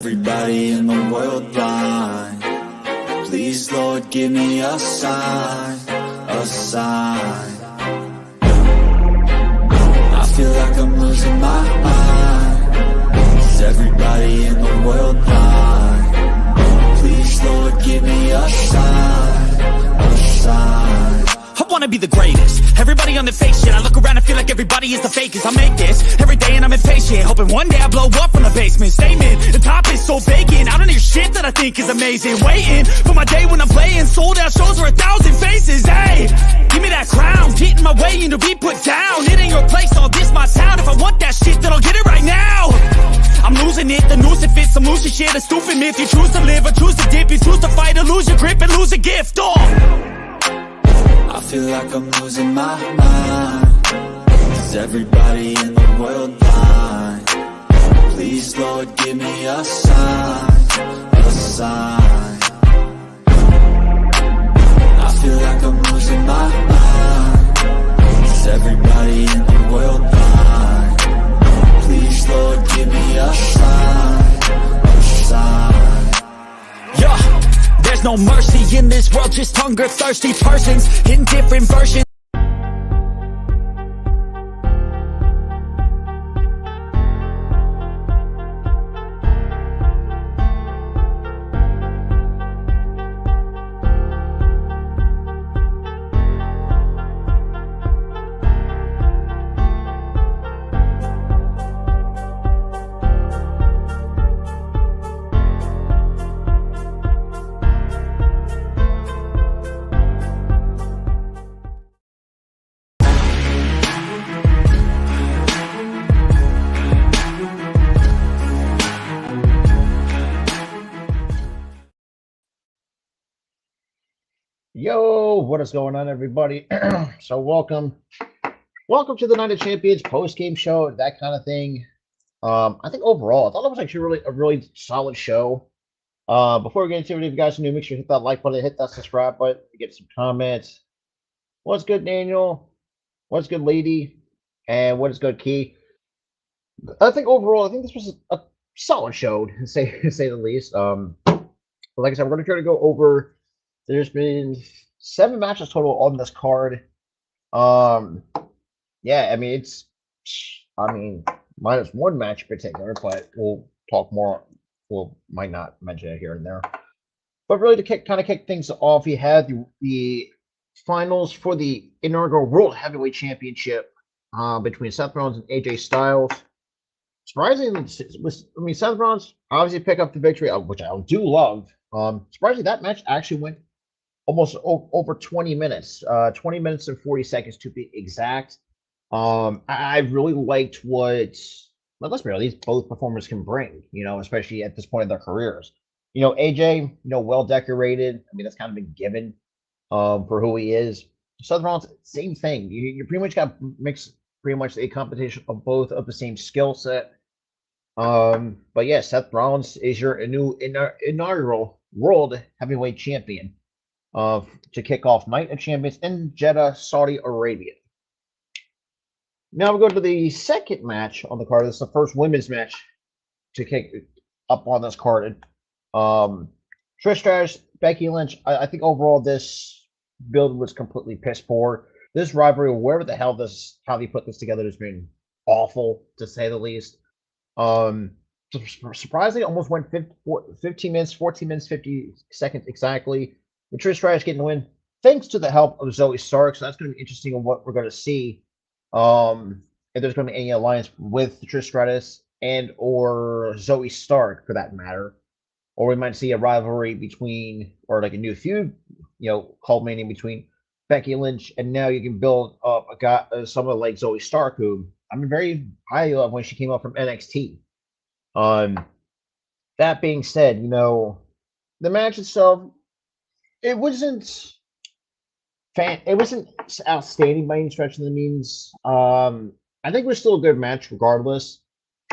Everybody in the world blind. Please, Lord, give me a sign, a sign. I feel like I'm losing my mind. Is everybody in the world blind? Please, Lord, give me a sign, a sign. I wanna be the greatest. Everybody on the fake shit. I look around and feel like everybody is the fakest. I make this every day and I'm impatient, hoping one day I blow up from the basement. Statement, the top is so vacant. I don't hear shit that I think is amazing. Waiting for my day when I'm playing sold out shows for 1,000 faces. Hey, give me that crown, get in my way and to be put down. It ain't your place, all this my town. If I want that shit, then I'll get it right now. I'm losing it, the noose it fits. I'm losing shit, a stupid myth. You choose to live or choose to dip. You choose to fight or lose your grip and lose a gift. I feel like I'm losing my mind. Is everybody in the world blind? Please, Lord, give me a sign, a sign. I feel like I'm losing my mind. Is everybody in the world blind? Please, Lord, give me a sign, a sign. Yeah. There's no mercy in this world, just hunger-thirsty persons in different versions. Yo, what is going on, everybody? So welcome to the Night of Champions post-game show, that kind of thing. I think overall, I thought it was actually a really solid show. Before we get into it, if you guys are new, make sure you hit that like button, hit that subscribe button, get some comments. What's good, Daniel? What's good, Lady? And what is good, Key? I think overall, this was a solid show, to say the least. But like I said, we're going to try to go over. There's been 7 matches total on this card. Yeah, I mean, minus 1 match in particular, but we'll talk more. We'll might not mention it here and there. But really, to kick things off, you had the finals for the inaugural World Heavyweight Championship between Seth Rollins and AJ Styles. Surprisingly, Seth Rollins obviously picked up the victory, which I do love. Surprisingly, that match actually went almost over 20 minutes, 20 minutes and 40 seconds to be exact. I really liked what, well, let's be real, these both performers can bring, especially at this point in their careers. AJ, well decorated. I mean, that's kind of been given for who he is. Seth Rollins, same thing. You pretty much got mixed, pretty much a competition of both of the same skill set. But yeah, Seth Rollins is your new inaugural World Heavyweight Champion to kick off Night of Champions in Jeddah, Saudi Arabia. Now we go to the second match on the card. This is the first women's match to kick up on this card. Trish Stratus, Becky Lynch. I think overall this build was completely piss poor. This rivalry, wherever the hell how they put this together, has been awful, to say the least. Surprisingly, almost went 15 minutes, 14 minutes, 50 seconds exactly. With Trish Stratus getting the win, thanks to the help of Zoe Stark. So that's going to be interesting on what we're going to see. If there's going to be any alliance with Trish Stratus and or Zoe Stark, for that matter, or we might see a rivalry between, or like a new feud, culminating between Becky Lynch, and now you can build up someone like Zoe Stark, who I'm very high of when she came up from NXT. That being said, the match itself, it wasn't outstanding by any stretch of the means. I think it was still a good match regardless.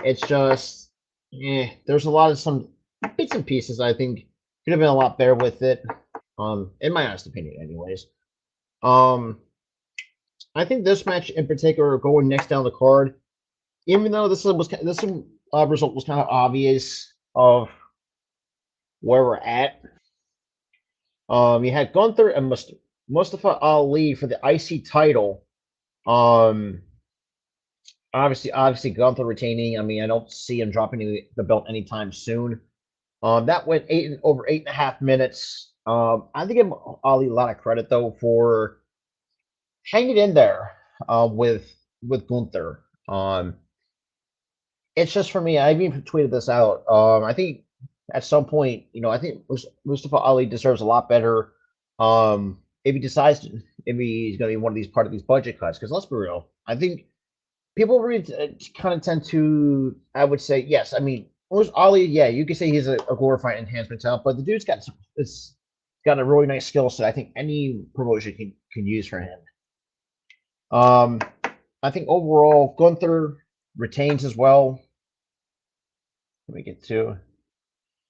It's just, there's a lot of some bits and pieces I think could have been a lot better with it. In my honest opinion, anyways. I think this match in particular, going next down the card, even though this result was kind of obvious, of where we're at. You had Gunther and Mustafa Ali for the IC title. Um, obviously Gunther retaining. I mean, I don't see him dropping the belt anytime soon. That went over 8.5 minutes. I think Ali a lot of credit though for hanging in there with Gunther. It's just for me. I even tweeted this out. I think at some point, I think Mustafa Ali deserves a lot better. If he decides if he's going to be one of these part of these budget cuts, because let's be real, I think people really kind of tend to. I would say yes. I mean, Ali, yeah, you could say he's a glorified enhancement talent, but the dude's got a really nice skill set. I think any promotion can use for him. I think overall Gunther retains as well. Let me get to,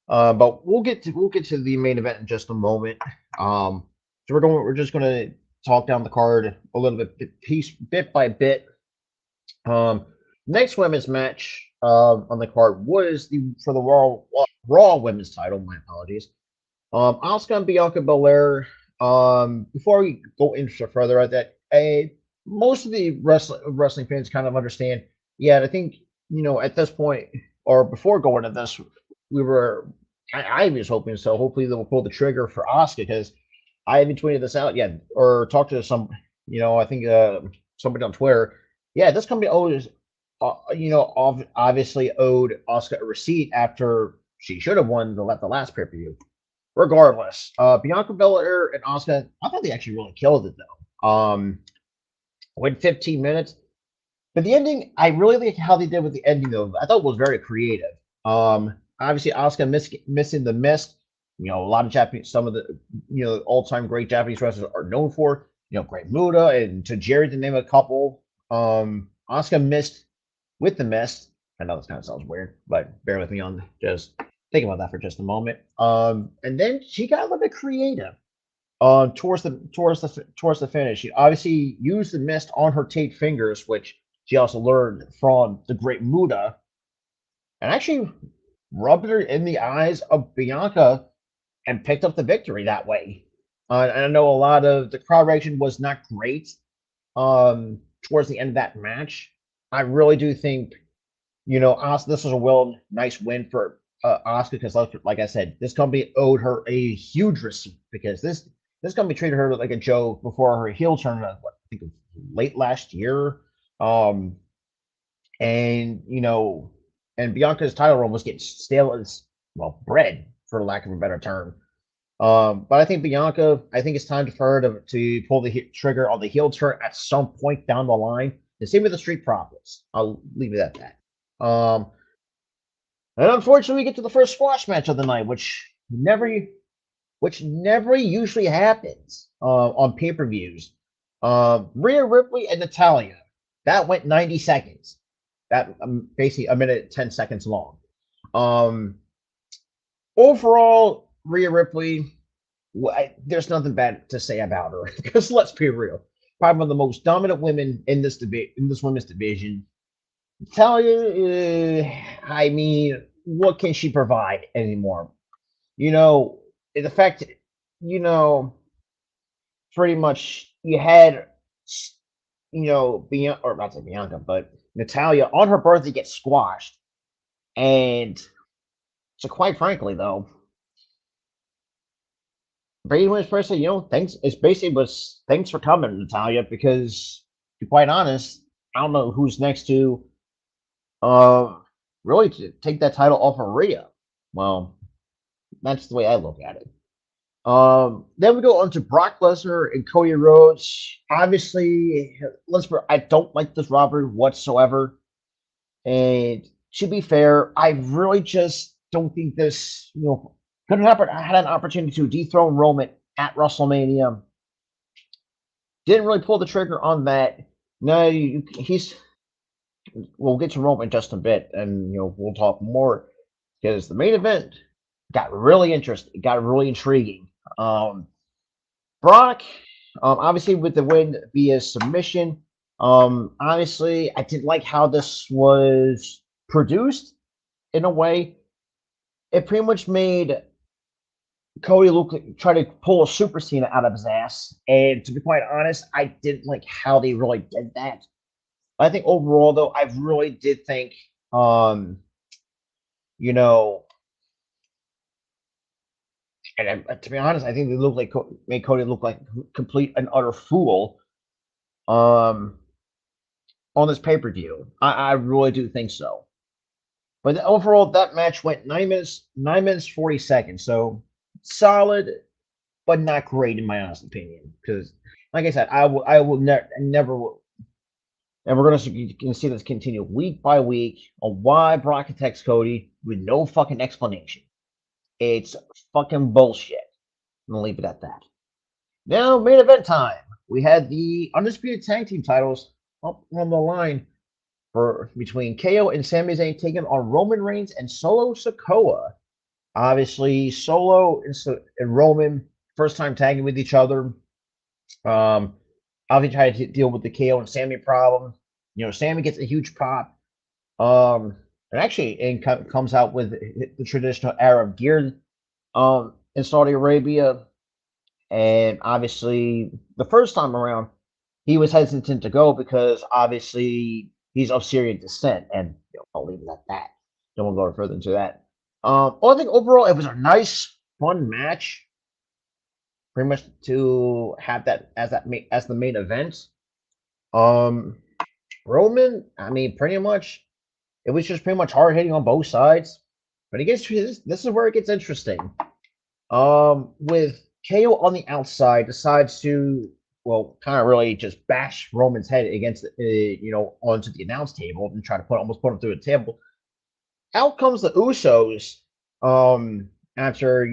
but we'll get to the main event in just a moment. So we're just gonna talk down the card a little bit by bit. Next women's match on the card was for the Raw Women's title. My apologies. Asuka and Bianca Belair. Before we go into further at that, most of the wrestling fans kind of understand. Yeah, I think at this point or before going to this, I was hoping so. Hopefully they will pull the trigger for Asuka because I haven't tweeted this out yet or talked to some. I think somebody on Twitter. Yeah, this company owes, obviously owed Asuka a receipt after she should have won the last pay-per-view. Regardless, Bianca Belair and Asuka, I thought they actually really killed it though. Went 15 minutes, but the ending, I really like how they did with the ending though. I thought it was very creative. Obviously Asuka missing the mist. A lot of Japanese, some of the all-time great Japanese wrestlers are known for. Great Muda and Tajiri to name a couple. Asuka missed with the mist. I know this kind of sounds weird, but bear with me on just think about that for just a moment. And then she got a little bit creative. Towards the finish, she obviously used the mist on her taped fingers, which she also learned from the Great Muda, and actually rubbed her in the eyes of Bianca and picked up the victory that way. And I know a lot of the crowd reaction was not great towards the end of that match. I really do think, Asuka, this was a nice win for Asuka because, like I said, this company owed her a huge receipt because this company treated her like a joke before her heel turn. I think it was late last year. And Bianca's title run was getting stale as bread, for lack of a better term. But I think Bianca, it's time for her to pull the trigger on the heel turn at some point down the line. The same with the Street Profits. I'll leave it at that. And unfortunately, we get to the first squash match of the night, which never usually happens on pay-per-views. Rhea Ripley and Natalya. That went 90 seconds. That basically a minute 10 seconds long. Overall, Rhea Ripley, there's nothing bad to say about her because let's be real, probably one of the most dominant women in this women's division. Natalya, I mean, what can she provide anymore? The fact, pretty much you had, Bianca, or not say Bianca, but Natalya on her birthday gets squashed, and so quite frankly, though. Brady Wayne's person, thanks. It's basically was thanks for coming, Natalya, because to be quite honest, I don't know who's next to really to take that title off of Rhea. Well, that's the way I look at it. Then we go on to Brock Lesnar and Cody Rhodes. Obviously, I don't like this rivalry whatsoever. And to be fair, I really just don't think this, had an opportunity to dethrone Roman at WrestleMania. Didn't really pull the trigger on that. No, we'll get to Roman in just a bit, and we'll talk more because the main event got really interesting, got really intriguing. Brock, obviously with the win via submission. Obviously, I didn't like how this was produced in a way. it pretty much made Cody look like try to pull a Super Cena out of his ass. And to be quite honest, I didn't like how they really did that. I think overall, though, I really did think, you know, to be honest, I think they look like made Cody look like complete and utter fool. Um, on this pay per view, I really do think so. But overall, that match went 9 minutes 40 seconds. So solid, but not great in my honest opinion. Because, like I said, I will never will. And we're gonna see this continue week by week on why Brock attacks Cody with no fucking explanation. It's fucking bullshit. I'm gonna leave it at that. Now, main event time. We had the undisputed tag team titles up on the line for between KO and Sami Zayn taking on Roman Reigns and Solo Sikoa. Obviously, Solo and Roman first time tagging with each other. Obviously, trying to deal with the KO and Sami problem. Sami gets a huge pop. And actually, comes out with the traditional Arab gear in Saudi Arabia. And obviously, the first time around, he was hesitant to go because obviously he's of Syrian descent. And I'll leave it at that. Don't want to go further into that. I think overall, it was a nice, fun match. Pretty much to have that as the main event. Roman, I mean, pretty much, it was just pretty much hard hitting on both sides. But this is where it gets interesting. With KO on the outside, decides to kind of really just bash Roman's head against onto the announce table and try to almost put him through a table. Out comes the Usos. After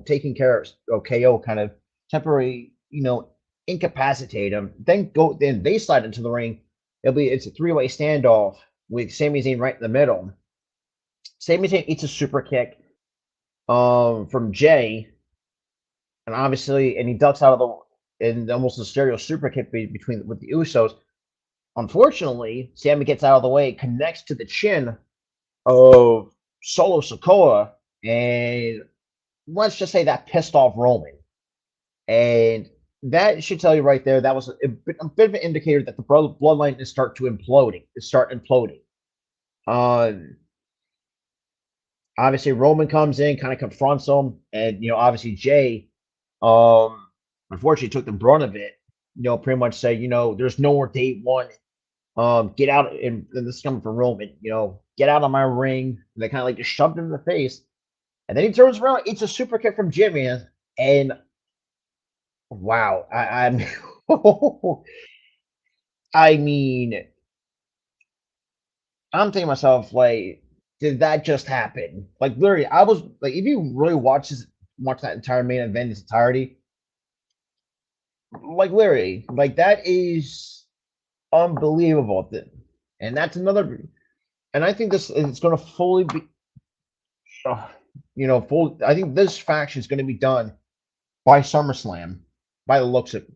taking care of KO, kind of temporarily incapacitate him. Then they slide into the ring. It's a three-way standoff with Sami Zayn right in the middle. Sami Zayn eats a super kick from Jay, and obviously, he ducks out of and almost a stereo super kick with the Usos. Unfortunately, Sami gets out of the way, connects to the chin of Solo Sikoa, and let's just say that pissed off Roman. And that should tell you right there, that was a bit of an indicator that the bloodline is start imploding. Obviously Roman comes in, kind of confronts him, and obviously Jay, unfortunately took the brunt of it. Pretty much say, there's no more day one. Get out, and this is coming from Roman. Get out of my ring. And they kind of like just shoved him in the face, and then he turns around, eats a super kick from Jimmy, and wow, I'm. I mean, I'm thinking to myself, like, did that just happen? Like, literally, I was like, if you really watch that entire main event in its entirety, like, literally, like, that is unbelievable. And that's another, and I think this is going to fully be, I think this faction is going to be done by SummerSlam, by the looks of,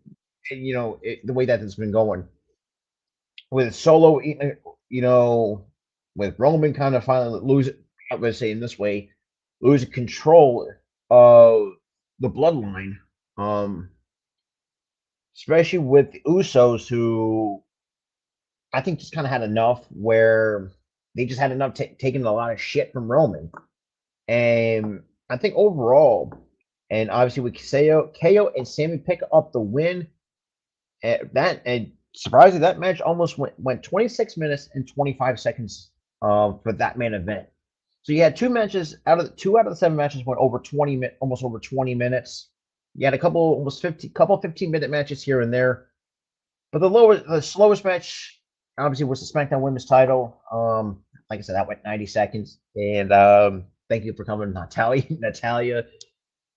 the way that it's been going. With Solo, with Roman kind of finally losing, I'm going to say in this way, losing control of the bloodline, especially with the Usos, who I think just kind of had enough, where they just had enough taking a lot of shit from Roman. And I think overall, and obviously with KO and Sami pick up the win, and surprisingly, that match almost went 26 minutes and 25 seconds for that main event. So you had two out of the 7 matches went over 20 almost over 20 minutes. You had a couple 15-minute matches here and there, but the slowest match obviously was the SmackDown Women's Title. Like I said, that went 90 seconds. And thank you for coming, Natalia.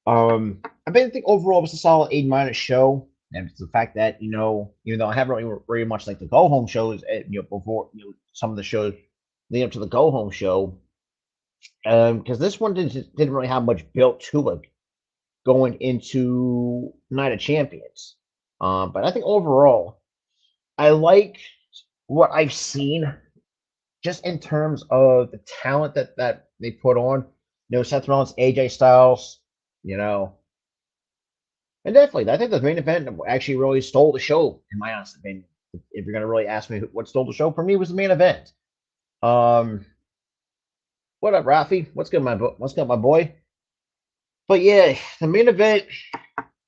I think overall it was a solid 8 show. And it's the fact that, even though I haven't really very much like the go home shows, before, some of the shows leading up to the go home show, because this one didn't really have much built to it going into Night of Champions. But I think overall, I like what I've seen just in terms of the talent that they put on. Seth Rollins, AJ Styles, you know, and definitely, I think the main event actually really stole the show, in my honest opinion. If you're gonna really ask me what stole the show, for me it was the main event. Um, what up, Rafi? What's good, my boy? But yeah, the main event,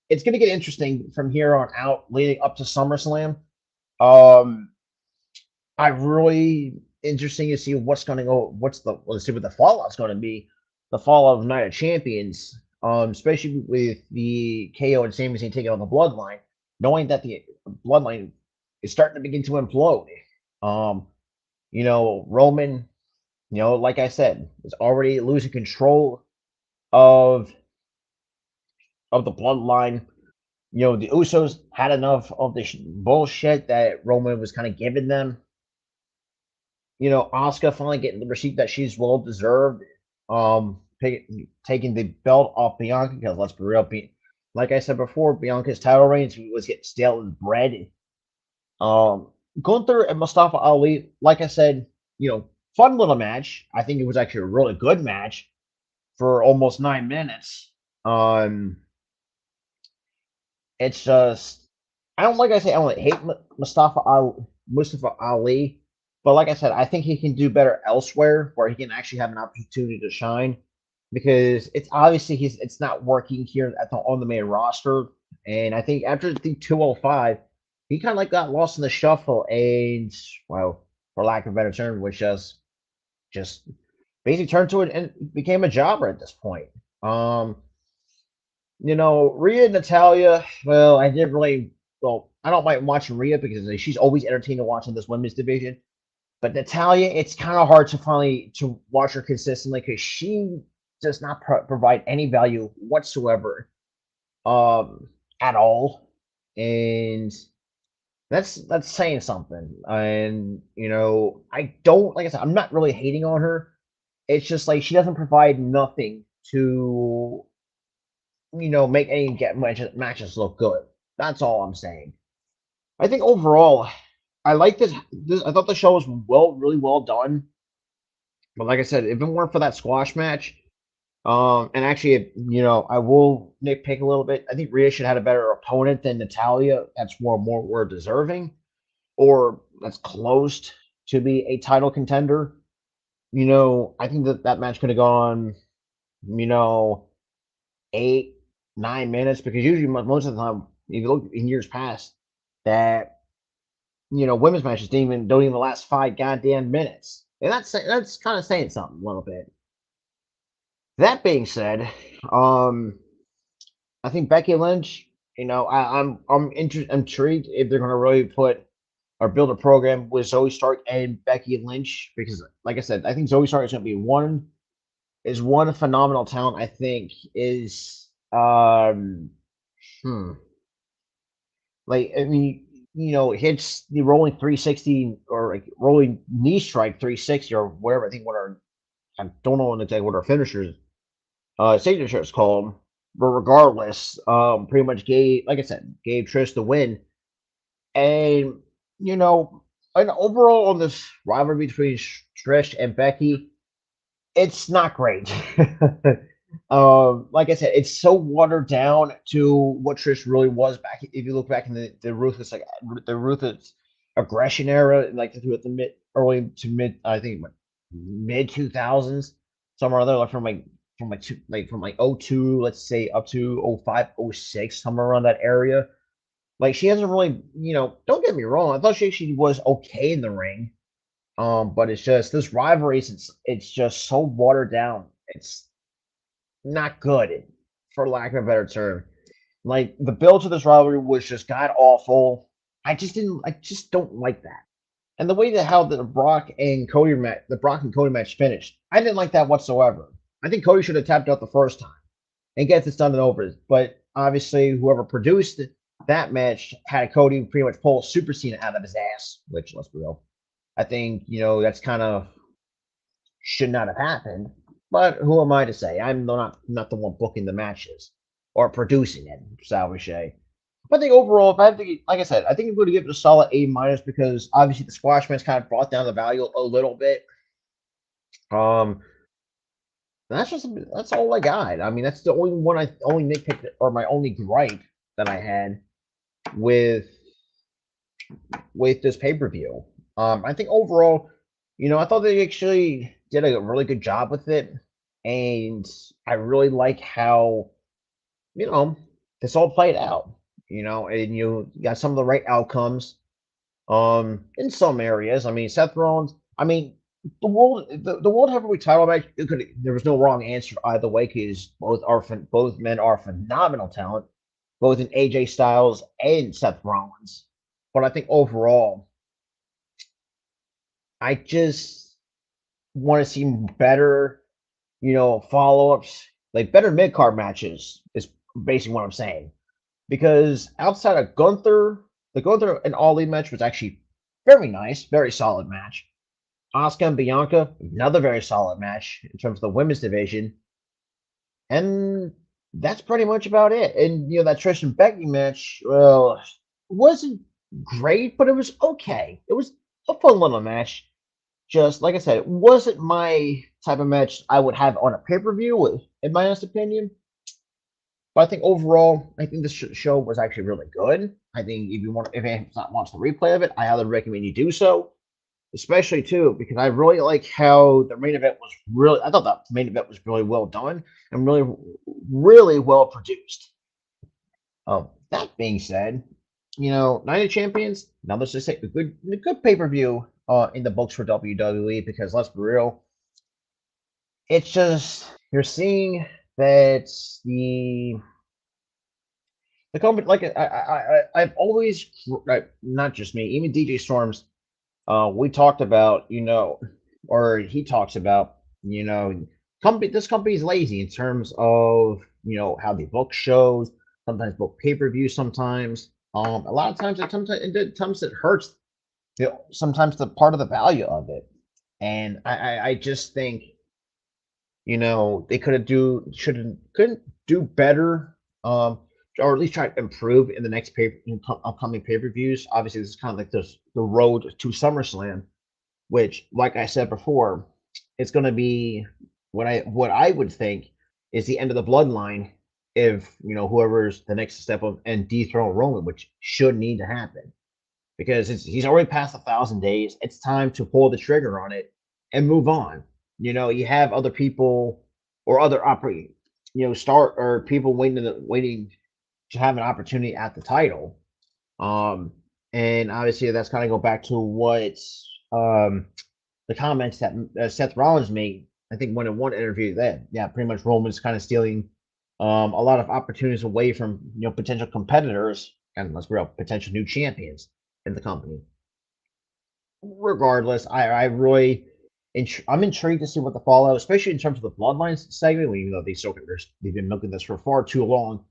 it's gonna get interesting from here on out, leading up to SummerSlam. Um, I really interesting to see what's going to go. Let's see what the fallout's going to be. The fallout of Night of Champions, especially with the KO and Sami Zayn taking on the Bloodline, knowing that the Bloodline is starting to begin to implode. Um, Roman, like I said, is already losing control of the Bloodline. The Usos had enough of the bullshit that Roman was kind of giving them. Asuka finally getting the receipt that she's well deserved. Taking the belt off Bianca, because let's be real, like I said before, Bianca's title reigns was getting stale as bread. Gunther and Mustafa Ali, like I said, fun little match. I think it was actually a really good match for almost 9 minutes. It's just I don't like I say I don't hate Mustafa Ali, but like I said, I think he can do better elsewhere where he can actually have an opportunity to shine because it's obviously it's not working here on the main roster. And I think after the 205, he kind of like got lost in the shuffle and well, for lack of a better term, which just basically turned to it and became a jobber at this point. Rhea and Natalia, well, I didn't really well, I don't mind watching Rhea because she's always entertaining watching this women's division. But Natalia, it's kind of hard to watch her consistently because she does not provide any value whatsoever, at all, and that's saying something. And I don't like I said, I'm not really hating on her. It's just like she doesn't provide nothing to make any matches look good. That's all I'm saying. I think overall, I like this. I thought the show was really well done. But like I said, if it weren't for that squash match, and actually, I will nitpick a little bit. I think Rhea should have had a better opponent than Natalia. That's more deserving, or that's close to be a title contender. I think that match could have gone, 8, 9 minutes because usually most of the time, if you look in years past, that women's matches don't even last 5 goddamn minutes, and that's kind of saying something a little bit. That being said, I think Becky Lynch. I'm intrigued if they're going to really put or build a program with Zoe Stark and Becky Lynch because, like I said, I think Zoe Stark is going to be one phenomenal talent. I think is like I mean hits the rolling 360 or like rolling knee strike 360 or whatever. I don't know exactly what our finishers signature is called, but regardless, pretty much like I said, gave Trish the win. And and overall on this rivalry between Trish and Becky, it's not great. Like I said, it's so watered down to what Trish really was back. If you look back in the ruthless aggression era, like through the early to mid, I think mid 2000s, somewhere other like from like 02, let's say up to 05, 06, somewhere around that area. Like she hasn't really, don't get me wrong, I thought she was okay in the ring. But it's just this rivalry, it's just so watered down. It's not good, for lack of a better term. Like the build to this rivalry was just god awful. I just don't like that. And the way that how the Brock and Cody match finished, I didn't like that whatsoever. I think Cody should have tapped out the first time and get this done and over. But obviously, whoever produced that match had Cody pretty much pull Super Cena out of his ass, which let's be real. I think that's kind of should not have happened. But who am I to say? I'm not the one booking the matches or producing it, shall we say. But I think overall, if I have to, like I said, I think I'm going to give it a solid A minus because obviously the squash match kind of brought down the value a little bit. That's all I got. I mean, that's the only nitpick or my only gripe that I had with this pay-per-view. I think overall, I thought they actually did a really good job with it, and I really like how this all played out. And you got some of the right outcomes. In some areas, I mean, Seth Rollins. I mean, the world heavyweight title match. There was no wrong answer either way because both men are phenomenal talent, both in AJ Styles and Seth Rollins. But I think overall, I just want to see better, follow ups, like better mid card matches. Is basically what I'm saying. Because outside of Gunther, the Gunther and Ali match was actually very nice, very solid match. Asuka and Bianca, another very solid match in terms of the women's division. And that's pretty much about it. And that Trish and Becky match, well, wasn't great, but it was okay. It was a fun little match. Just like I said, it wasn't my type of match I would have on a pay-per-view, in my honest opinion. But I think overall, I think this show was actually really good. I think if anyone wants the replay of it, I highly recommend you do so. Especially too, because I really like how the main event was really. I thought the main event was really well done and really, really well produced. That being said, Night of Champions. Now let's just say a good pay-per-view in the books for WWE because let's be real, it's just you're seeing that the company, like I've always, not just me, even DJ Storms, we talked about, or he talks about, this company's lazy in terms of, how they book shows, sometimes book pay-per-views, sometimes, a lot of times, sometimes it hurts, sometimes the part of the value of it. And I just think, they couldn't do better, or at least try to improve in the next upcoming pay-per-views. Obviously, this is kind of like the road to SummerSlam, which, like I said before, it's going to be what I would think is the end of the bloodline if whoever's the next step of and dethrone Roman, which should need to happen because he's already past 1,000 days. It's time to pull the trigger on it and move on. You have other people or other start or people waiting to have an opportunity at the title. And obviously that's kind of go back to what the comments that Seth Rollins made. I think when in one interview that pretty much Roman's kind of stealing a lot of opportunities away from potential competitors and let's be real, potential new champions in the company. Regardless, I really. I'm intrigued to see what the fallout, especially in terms of the Bloodlines segment. Even though they've been milking this for far too long,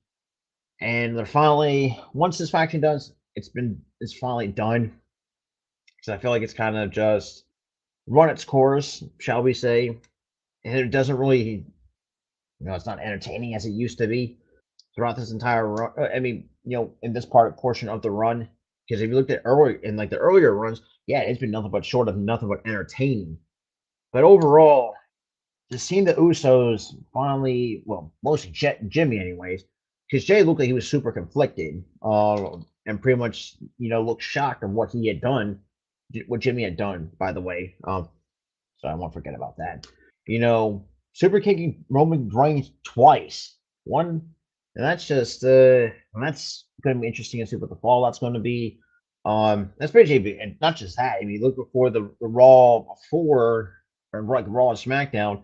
and they're finally once this faction does, it's finally done. So I feel like it's kind of just run its course, shall we say? And it doesn't really, it's not entertaining as it used to be throughout this entire run. I mean, in this portion of the run, because if you looked at the earlier runs, it's been nothing but entertaining. But overall, just seeing the Usos finally, well, mostly Jimmy anyways, because Jay looked like he was super conflicted, and pretty much, looked shocked of what he had done, what Jimmy had done, by the way. So I won't forget about that. Super kicking Roman Reigns twice. One, and that's just, and that's going to be interesting to see what the fallout's going to be. That's pretty, and not just that. If you look before the Raw before, or like Raw and SmackDown,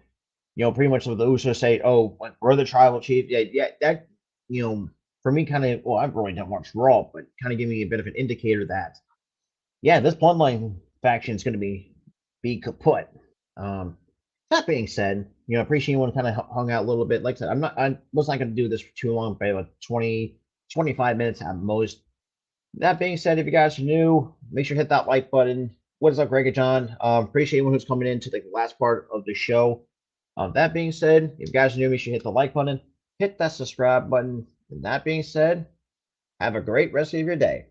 pretty much the Usos say, "Oh, we're the tribal chief." Yeah, that for me, kind of. Well, I really don't watch Raw, but kind of giving me a bit of an indicator that, this Bloodline faction is going to be kaput. That being said, appreciate anyone kind of hung out a little bit. Like I said, I was not going to do this for too long, but like 20, 25 minutes at most. That being said, if you guys are new, make sure to hit that like button. What is up, Greg and John? Appreciate anyone who's coming in to the last part of the show. That being said, if you guys are new, make sure you hit the like button, hit that subscribe button. And that being said, have a great rest of your day.